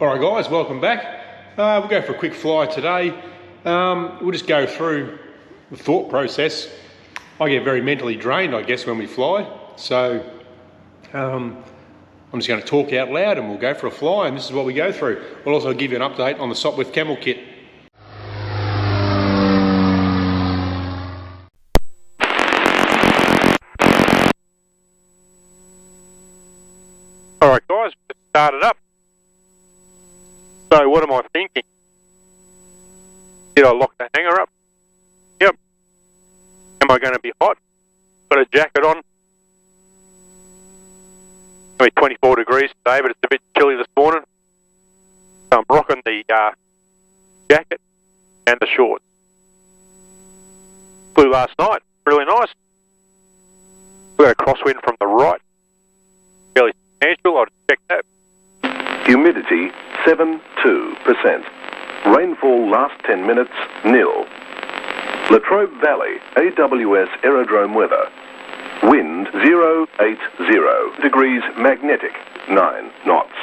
Alright guys, welcome back. We'll go for a quick fly today. We'll just go through the thought process. I get very mentally drained, I guess, when we fly. So I'm just going to talk out loud and we'll go for a fly, and this is what we go through. We'll also give you an update on the Sopwith Camel kit. Alright guys, let's start it up. So what am I thinking? Did I lock the hanger up? Yep. Am I going to be hot? Got a jacket on. It's 24 degrees today, but it's a bit chilly this morning. So I'm rocking the jacket and the shorts. Flew last night, really nice. We got a crosswind from the right. Fairly substantial, I'll check that. Humidity 72%. Rainfall last 10 minutes, nil. Latrobe Valley, AWS aerodrome weather. Wind 080 degrees magnetic, 9 knots.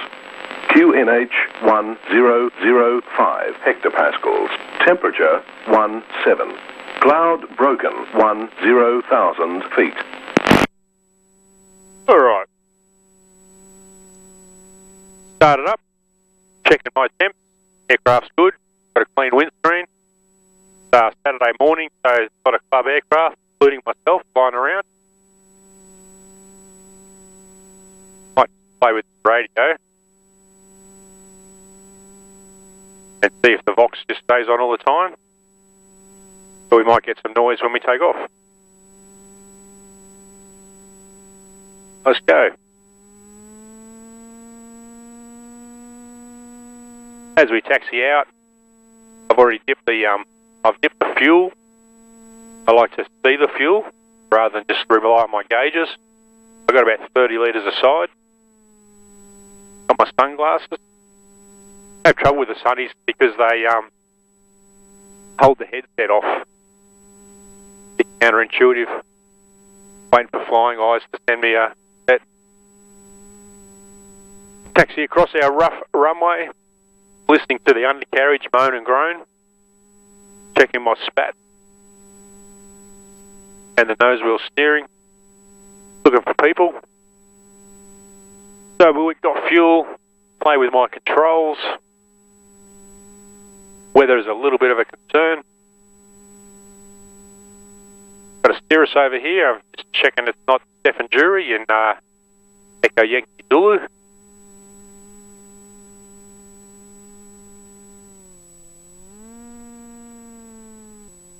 QNH 1005 hectopascals. Temperature 17. Cloud broken 10,000 feet. Alright. Started up. Checking my temp. Aircraft's good. Got a clean windscreen. Saturday morning, so it's got a club aircraft, including myself, flying around. Might play with the radio and see if the Vox just stays on all the time. But we might get some noise when we take off. Let's go. As we taxi out, I've already dipped the fuel. I like to see the fuel rather than just rely on my gauges. I've got about 30 litres aside. Got my sunglasses. I have trouble with the sunnies because they hold the headset off. It's counterintuitive. Waiting for Flying Eyes to send me a set. Taxi across our rough runway. Listening to the undercarriage moan and groan, checking my spat and the nose wheel steering, looking for people. So we've got fuel, play with my controls. Weather is a little bit of a concern. Got a Cirrus over here, I'm just checking it's not Stefan Jury in Echo Yankee Zulu.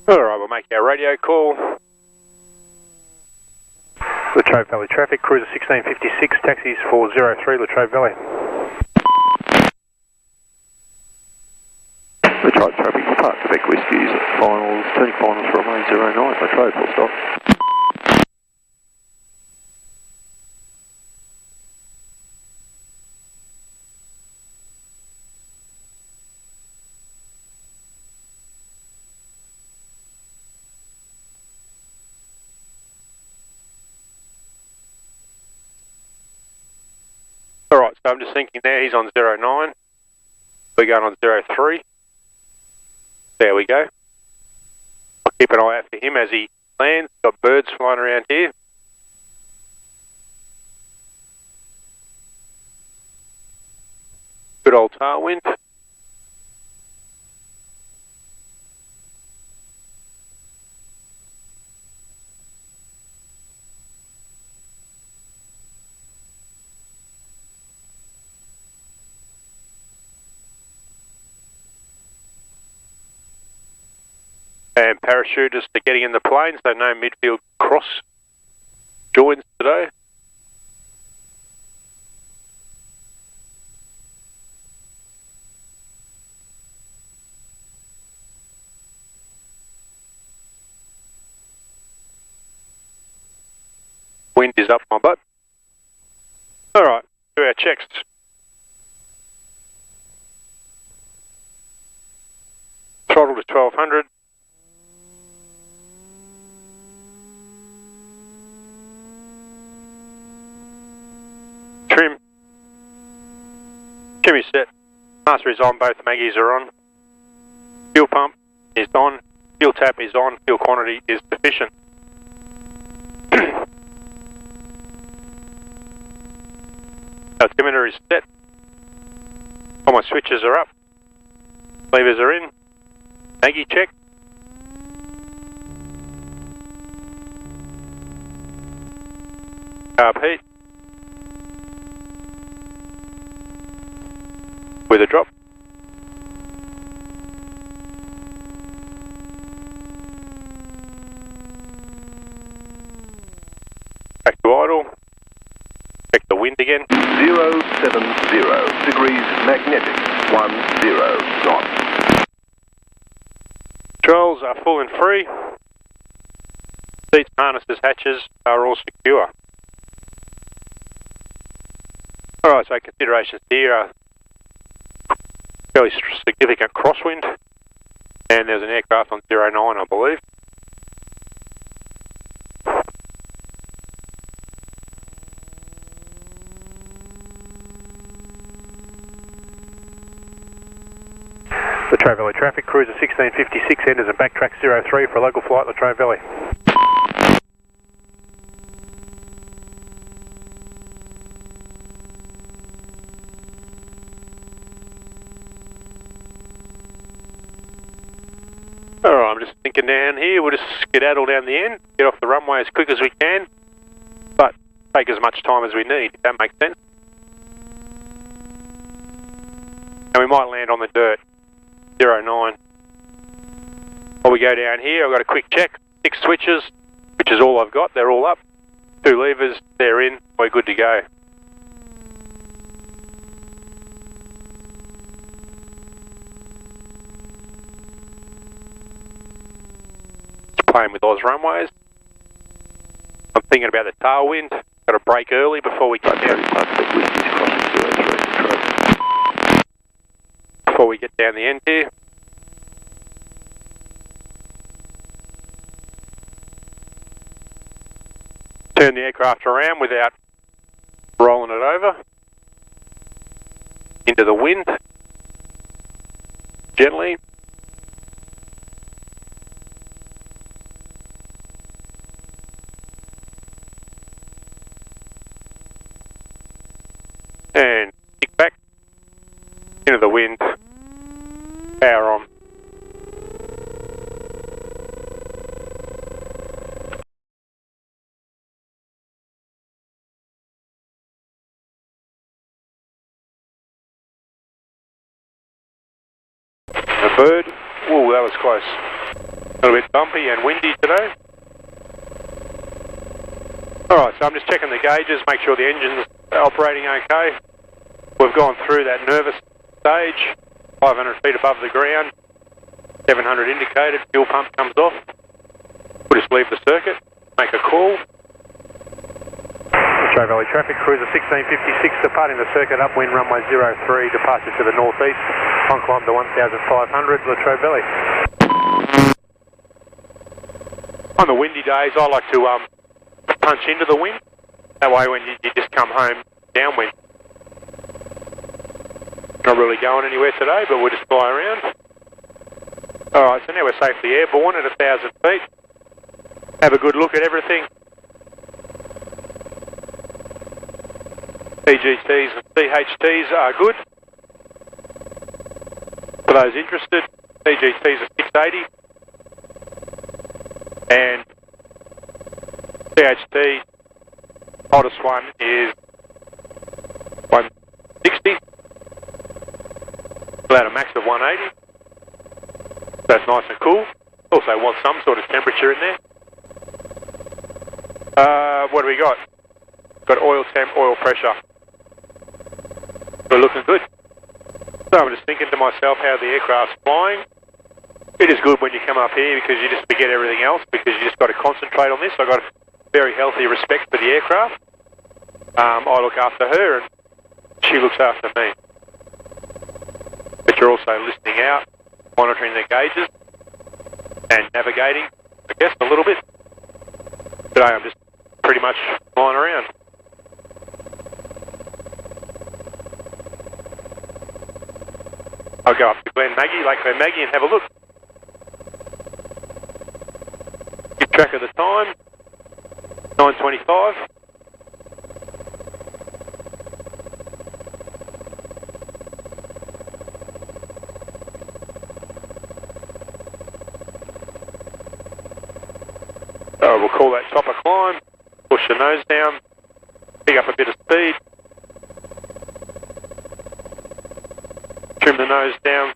Alright, we'll make our radio call. Latrobe Valley traffic, cruiser 1656, taxis 403 Latrobe Valley. Latrobe traffic, Park Quebec Whiskies, finals, turning finals for runway 09, Latrobe, full stop. Alright, so I'm just thinking there, he's on 09. We're going on 03. There we go. I'll keep an eye out for him as he lands. Got birds flying around here. Good old tailwind. And parachutists are getting in the plane, so no midfield cross joins today. Wind is up my butt. Alright, do our checks. Throttle to 1200. Trim. Shimmy set. Master is on, both Maggies are on. Fuel pump is on, fuel tap is on, fuel quantity is sufficient. Altimeter is set. All my switches are up. Levers are in. Maggie check. Carb heat. With a drop. Back to idle. Check the wind again. 070 degrees magnetic, 10 knots. Controls are full and free. Seats, harnesses, hatches are all secure. Alright, so considerations here are fairly significant crosswind, and there's an aircraft on 09, I believe. Latrobe Valley traffic, cruiser 1656 enters and backtrack 03 for a local flight, Latrobe Valley. Alright, I'm just thinking down here, we'll just skedaddle down the end, get off the runway as quick as we can, but take as much time as we need, if that makes sense. And we might land on the dirt. 09. While we go down here, I've got a quick check. 6 switches, which is all I've got. They're all up. 2 levers, they're in. We're good to go. Just playing with Oz runways. I'm thinking about the tailwind. Got to brake early before we get down. Before we get down the end here. Turn the aircraft around without rolling it over. Into the wind. Gently. And kick back. Into the wind. Power on. A bird. Ooh, that was close. A little bit bumpy and windy today. Alright, so I'm just checking the gauges, make sure the engine's operating okay. We've gone through that nervous stage, 500 feet above the ground, 700 indicated, fuel pump comes off. We'll just leave the circuit, make a call. Latrobe Valley traffic, cruiser 1656, departing the circuit upwind runway 03, departure to the northeast, on climb to 1500, Latrobe Valley. On the windy days, I like to punch into the wind. That way when you just come home downwind. Not really going anywhere today, but we'll just fly around. Alright, so now we're safely airborne at 1,000 feet. Have a good look at everything. EGTs and CHTs are good. For those interested, EGTs are 680. And CHT, hottest one is 160. Allowed a max of 180. That's nice and cool. Also want some sort of temperature in there. What do we got? Got oil temp, oil pressure. We're looking good. So I'm just thinking to myself how the aircraft's flying. It is good when you come up here because you just forget everything else because you just got to concentrate on this. I've got a very healthy respect for the aircraft. I look after her and she looks after me. But you're also listening out, monitoring the gauges and navigating, I guess, a little bit. Today I'm just pretty much flying around. I'll go up to Glen Maggie, Lake Glen Maggie, and have a look. Keep track of the time. 9:25. We'll call that chopper climb. Push the nose down. Pick up a bit of speed. Trim the nose down.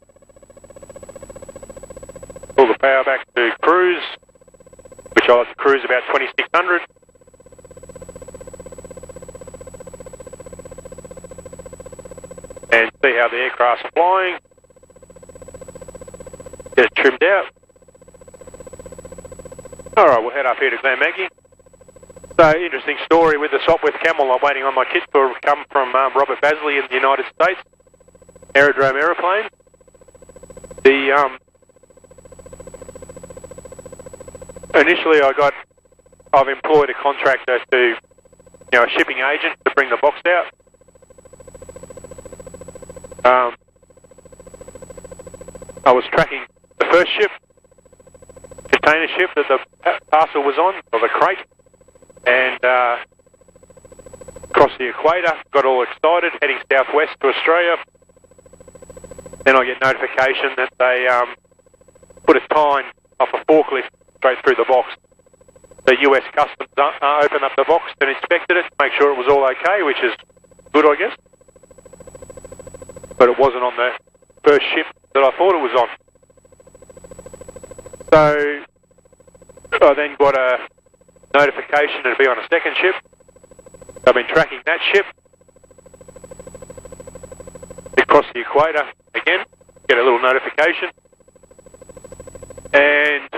Pull the power back to cruise, which I like to cruise about 2600. And see how the aircraft's flying. Get it trimmed out. Alright, we'll head up here to Glen Maggie. So, interesting story with the Sopwith Camel. I'm waiting on my kit to come from Robert Basley in the United States. Aerodrome aeroplane. Initially I've employed a contractor to, a shipping agent to bring the box out. I was tracking the first ship, container ship that the parcel was on, or the crate, and crossed the equator, got all excited, heading southwest to Australia. Then I get notification that they put a tine off a forklift straight through the box. The US Customs opened up the box and inspected it, make sure it was all okay, which is good, I guess. But it wasn't on the first ship that I thought it was on. So I then got a notification to be on a second ship. I've been tracking that ship. Across the equator again, get a little notification. And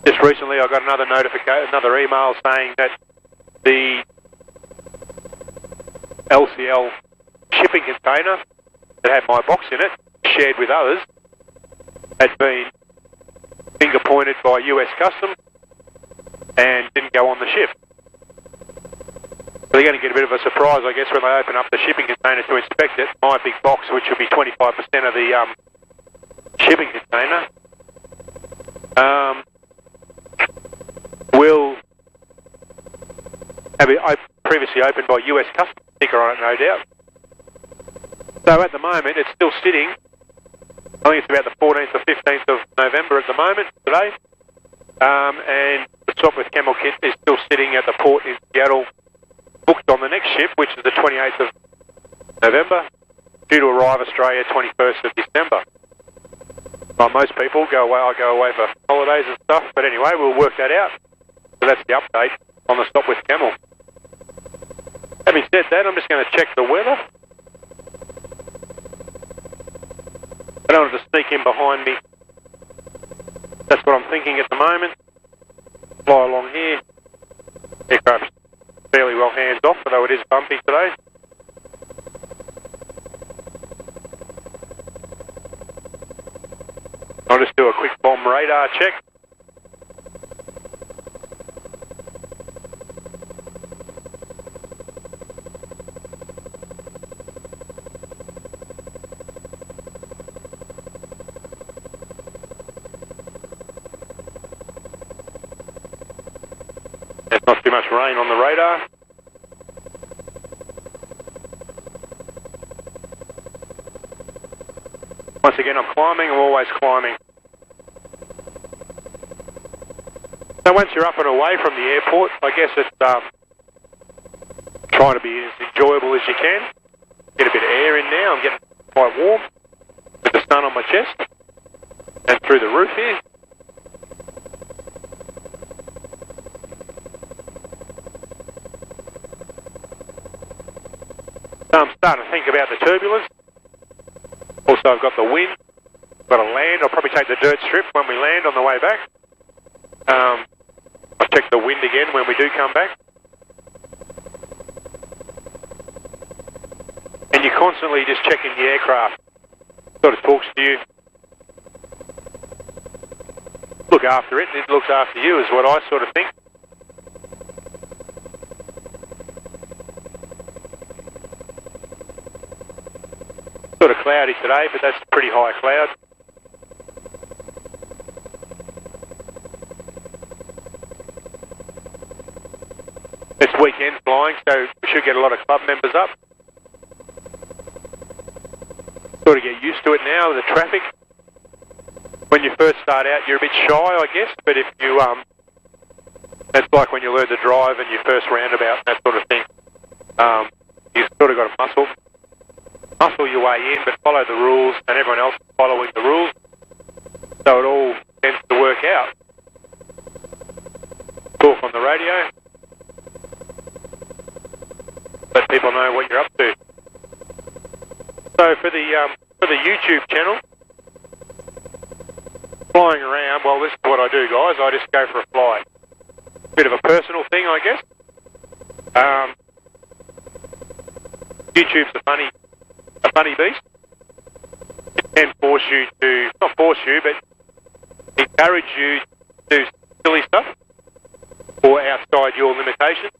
just recently I got another another email saying that the LCL shipping container that had my box in it, shared with others, had been finger pointed by US Customs and didn't go on the ship. So they're going to get a bit of a surprise, I guess, when they open up the shipping container to inspect it. My big box, which will be 25% of the shipping container, will have it previously opened by US Customs sticker on it, no doubt. So at the moment, it's still sitting. I think it's about the 14th or 15th of November at the moment, today. And the Sopwith Camel kit is still sitting at the port in Seattle, booked on the next ship, which is the 28th of November, due to arrive Australia 21st of December. Like most people, I go away for holidays and stuff, but anyway, we'll work that out. So that's the update on the Sopwith Camel. Having said that, I'm just going to check the weather. I don't want it to sneak in behind me. That's what I'm thinking at the moment. Fly along here. Aircraft's fairly well hands off, although it is bumpy today. I'll just do a quick bomb radar check. There's not too much rain on the radar. Once again, I'm climbing, I'm always climbing. So once you're up and away from the airport, I guess it's trying to be as enjoyable as you can. Get a bit of air in now, I'm getting quite warm with the sun on my chest and through the roof here. So I'm starting to think about the turbulence. Also, I've got the wind, got to land. I'll probably take the dirt strip when we land on the way back. I'll check the wind again when we do come back. And you're constantly just checking the aircraft. Sort of talks to you. Look after it, and it looks after you, is what I sort of think. Sort of cloudy today, but that's a pretty high cloud. It's weekend flying, so we should get a lot of club members up. Sort of get used to it now, the traffic. When you first start out, you're a bit shy, I guess, but if you, it's like when you learn to drive and your first roundabout and that sort of thing. You've sort of got to muscle your way in, but follow the rules, and everyone else is following the rules. So it all tends to work out. Talk on the radio. Let people know what you're up to. So for the YouTube channel, flying around, well, this is what I do, guys. I just go for a fly. Bit of a personal thing, I guess. YouTube's a funny beast. It can force you to, not force you, but encourage you to do silly stuff or outside your limitations.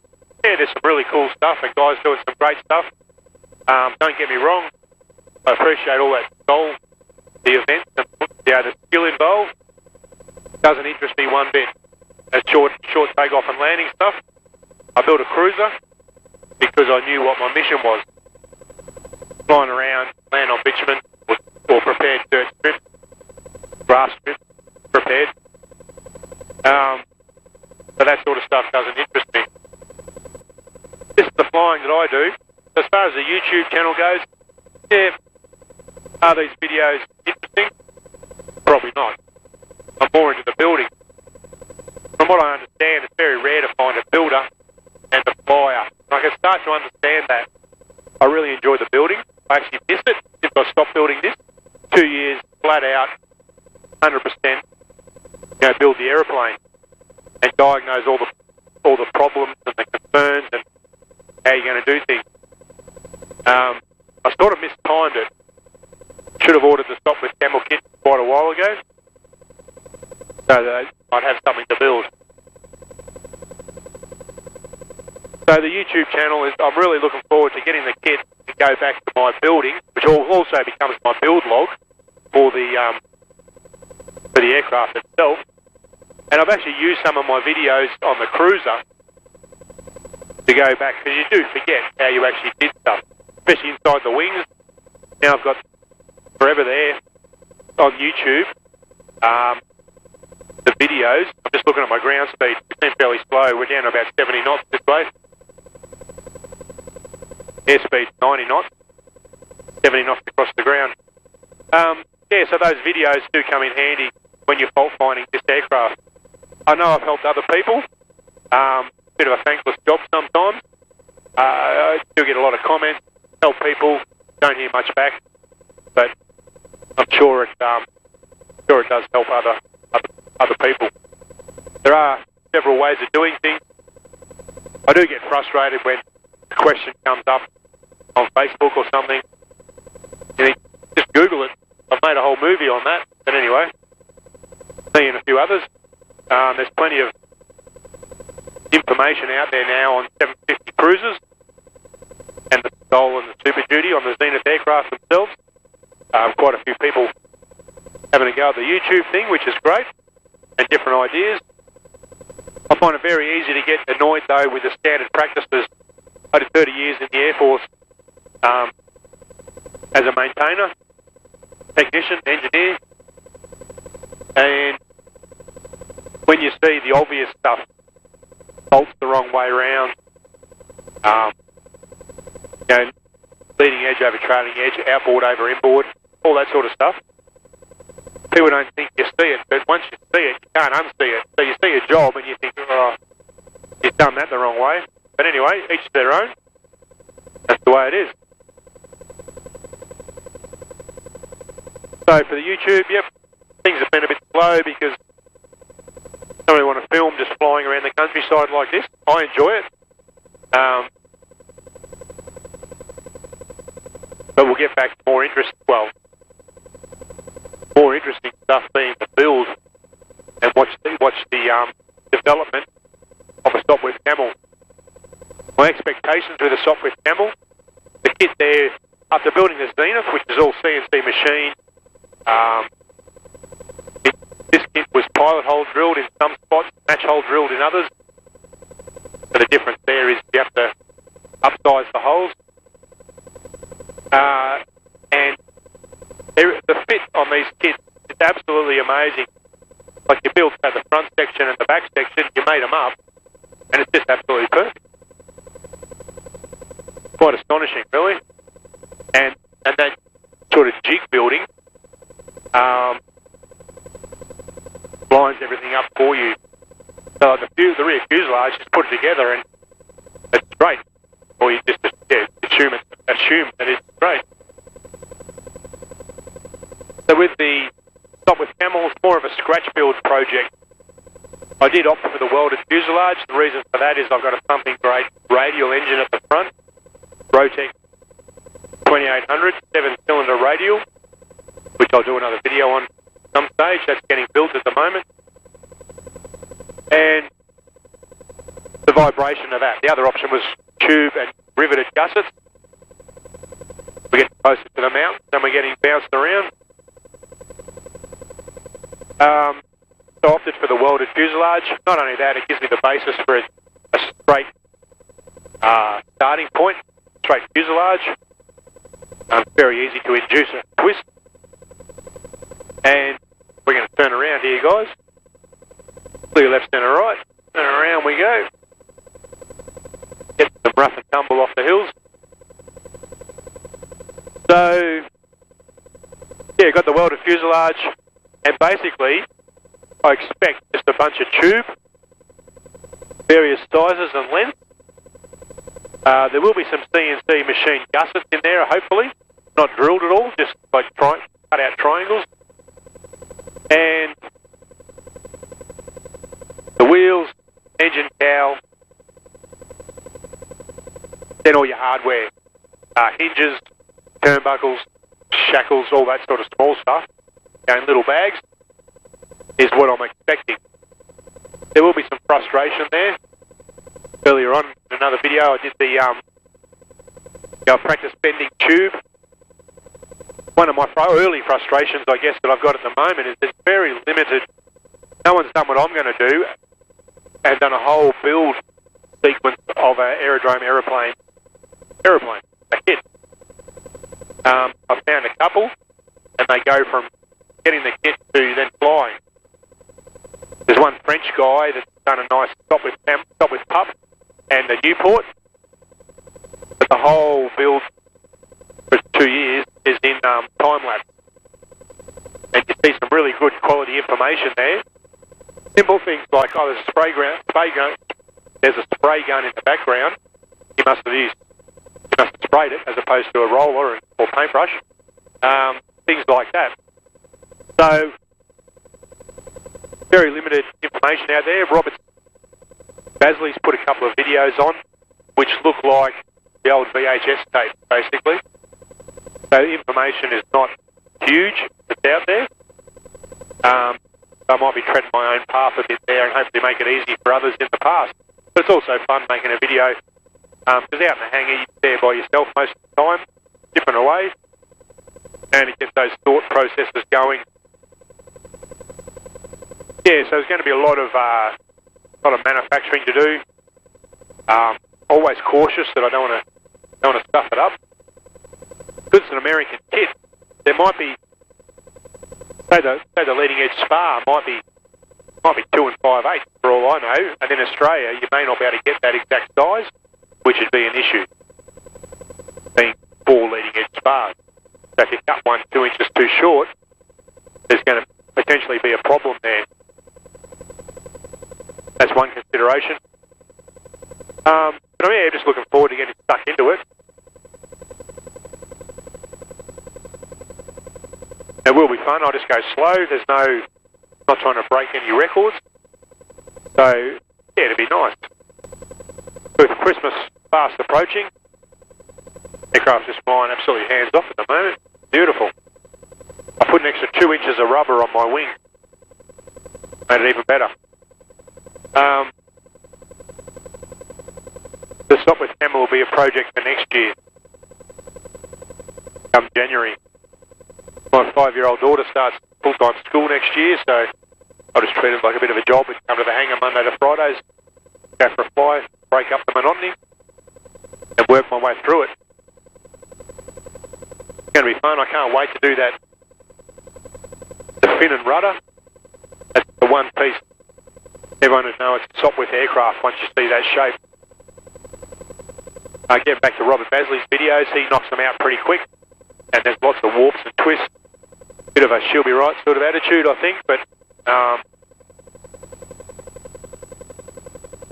Yeah, there's some really cool stuff and guys doing some great stuff. Don't get me wrong, I appreciate all that soul, the events, and the skill involved. Doesn't interest me one bit. That short takeoff and landing stuff. I built a cruiser because I knew what my mission was. Flying around, land on bitumen, or prepared dirt strip, grass strip, prepared. So that sort of stuff doesn't interest me. This is the flying that I do. As far as the YouTube channel goes, yeah, are these videos interesting? Probably not. I'm more into the building. From what I understand, it's very rare to find a builder and a flyer. I can start to understand that. I really enjoy the building. I actually miss it since I stopped building this. 2 years, flat out, 100%, build the aeroplane and diagnose all the problems and the concerns and how you're going to do things. I sort of mistimed it. Should have ordered the stop with camel kit quite a while ago, so that I'd have something to build. So the YouTube channel I'm really looking forward to getting the kit to go back to my building, which also becomes my build log for the aircraft itself. And I've actually used some of my videos on the cruiser to go back, because you do forget how you actually did stuff, especially inside the wings. Now I've got forever there on YouTube. The videos, I'm just looking at my ground speed. It seems fairly slow. We're down to about 70 knots this way. Airspeed 90 knots, 70 knots across the ground. Yeah, so those videos do come in handy when you're fault finding this aircraft. I know I've helped other people. Bit of a thankless job sometimes. I do get a lot of comments, help people, don't hear much back, but I'm sure it does help other people. There are several ways of doing things. I do get frustrated when a question comes up on Facebook or something. You think, just Google it. I've made a whole movie on that. But anyway, me and a few others. There's plenty of information out there now on 750 cruisers and the Soul and the Super Duty on the Zenith aircraft themselves. Quite a few people having a go at the YouTube thing, which is great, and different ideas. I find it very easy to get annoyed, though, with the standard practices. I did 30 years in the Air Force as a maintainer, technician, engineer, and when you see the obvious stuff, bolts the wrong way around, leading edge over trailing edge, outboard over inboard, all that sort of stuff. People don't think you see it, but once you see it, you can't unsee it. So you see a job and you think, oh, you've done that the wrong way. But anyway, each to their own. That's the way it is. So for the YouTube, yep, things have been a bit slow because I don't really want to film just flying around the countryside like this. I enjoy it. But we'll get back to more interesting stuff being the build and watch the development of a Sopwith Camel. My expectations with a Sopwith Camel, the kit there after building the Zenith, which is all CNC machine, this kit was pilot hole drilled in some spots, match hole drilled in others. So the difference there is you have to upsize the holes. And the fit on these kits is absolutely amazing. Like you built the front section and the back section, you made them up, and it's just absolutely perfect. Quite astonishing, really. And that sort of jig building lines everything up for you. So the rear fuselage is put together and it's great. Or you just assume that it's great. So with the Stop with Camel, it's more of a scratch build project. I did opt for the welded fuselage. The reason for that is I've got a thumping great radial engine at the front, Rotec 2800 7-cylinder radial, which I'll do another video on some stage. That's getting built at the moment. And the vibration of that. The other option was tube and riveted gussets. We get closer to the mountain, then we're getting bounced around. So I opted for the welded fuselage. Not only that, it gives me the basis for a straight starting point, straight fuselage. Very easy to induce a twist. And we're going to turn around here, guys. Clear left, centre, right. Turn around we go. Get some rough and tumble off the hills. So, yeah, got the welded fuselage. And basically, I expect just a bunch of tube, various sizes and lengths. There will be some CNC machine gussets in there, hopefully. Not drilled at all, just like cut out triangles. And the wheels, engine cowl, then all your hardware, hinges, turnbuckles, shackles, all that sort of small stuff, in little bags, is what I'm expecting. There will be some frustration there. Earlier on in another video, I did the practice bending tube. One of my early frustrations, I guess, that I've got at the moment is there's very limited. No one's done what I'm going to do and done a whole build sequence of an aeroplane, a kit. I've found a couple, and they go from getting the kit to then flying. There's one French guy that's done a nice stop with pup and a Newport, but the whole build for 2 years is in time-lapse. And you see some really good quality information there. Simple things like, there's a spray gun, there's a spray gun in the background. You must have sprayed it as opposed to a roller or paintbrush. Things like that. So, very limited information out there. Robert Basley's put a couple of videos on which look like the old VHS tape, basically. So information is not huge that's out there. I might be treading my own path a bit there and hopefully make it easy for others in the past. But it's also fun making a video because out in the hangar you're there by yourself most of the time, different away, and it gets those thought processes going. Yeah, so there's going to be a lot of manufacturing to do. Always cautious that I don't want to stuff it up. Because it's an American kit, there might be, say the leading edge spar might be 2 5/8 for all I know, and in Australia you may not be able to get that exact size, which would be an issue. Being 4 leading edge spars. So if you cut one 2 inches too short, there's going to potentially be a problem there. That's one consideration. But yeah, just looking forward to getting stuck into it. It will be fun. I'll just go slow. Not trying to break any records. So, yeah, it'll be nice. With Christmas fast approaching, aircraft's just flying absolutely hands off at the moment. Beautiful. I put an extra 2 inches of rubber on my wing. Made it even better. The Stop with Camel will be a project for next year. come January. My 5-year-old daughter starts full-time school next year, so I'll just treat it like a bit of a job and come to the hangar Monday to Fridays, go for a fly, break up the monotony, and work my way through it. It's going to be fun. I can't wait to do that. The fin and rudder, that's the one piece everyone would know it's a Sopwith aircraft once you see that shape. Getting back to Robert Basley's videos, he knocks them out pretty quick, and there's lots of warps and twists. Bit of a she'll be right sort of attitude, I think, but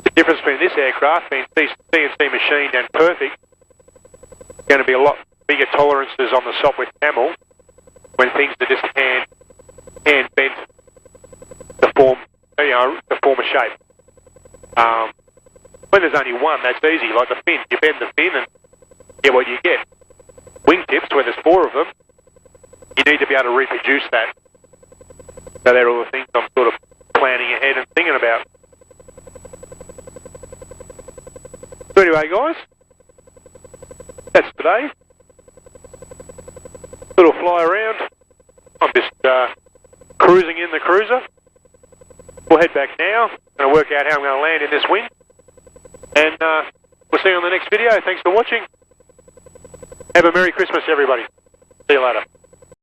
the difference between this aircraft being CNC machined and perfect, going to be a lot bigger tolerances on the Sopwith Camel when things are just hand bent to form a shape. When there's only one, that's easy, like the fin. You bend the fin and get what you get. Wingtips, where there's 4 of them, you need to be able to reproduce that. So they're all the things I'm sort of planning ahead and thinking about. So anyway, guys, that's today. Little fly around. I'm just cruising in the cruiser. We'll head back now. Going to work out how I'm going to land in this wind. And we'll see you on the next video. Thanks for watching. Have a Merry Christmas, everybody. See you later.